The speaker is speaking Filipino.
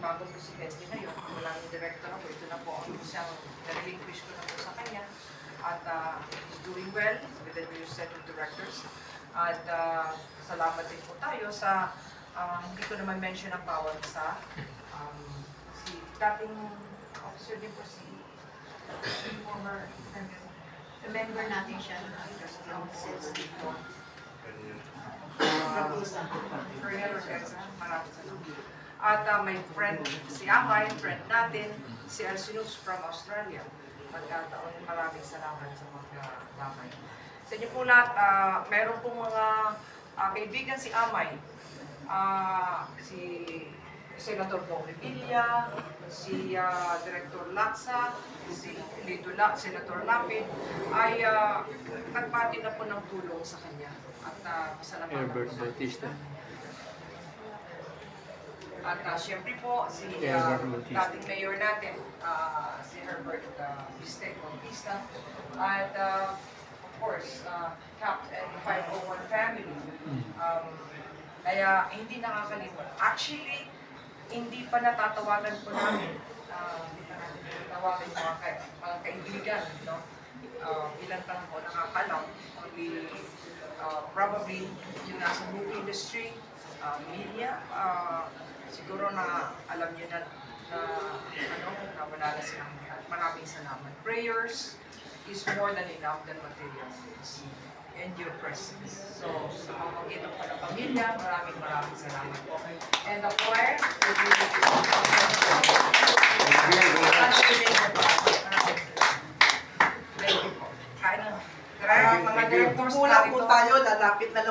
bagong presidente ngayon, wala yung director ako, ito na po ang isang na-relinquish ko na po sa kanya. At he's doing well with the new set of directors. At salamat din po tayo sa, hindi ko naman mention ang bawat isa. Si dating officer din po si former Remember natin siya. Colonel Ortega, maraming salamat. At may friend, si Amay, friend natin, si Alcinus from Australia. Magkataon, maraming salamat sa mga damay. Sa inyo po lahat, meron pong mga kaibigan si Amay, si Senator Bong Revilla, si Director Laksa, si Senator Lapid, ay nagpati na po ng tulong sa kanya. At pasalamatan Herbert po. Bautista. At siyempre po, si Herbert Bautista. dating mayor natin, si Herbert Bautista. At of course, Cap and 501 family. Kaya hindi nakakalimutan. Actually, hindi pa natatawagan po namin. Hindi pa natin natatawagan mga kaibigan. No? Ilan taon po nakakalam. Only probably yung nasa movie industry, media, siguro na alam niyo na wala na silang lahat. Maraming salamat. Prayers is more than enough than material things. And your presence. So, sa pamamagitan po ng pamilya, maraming salamat po. And the choir, thank you po. Kaya mga directors Kulang po narito. tayo, lalapit na lang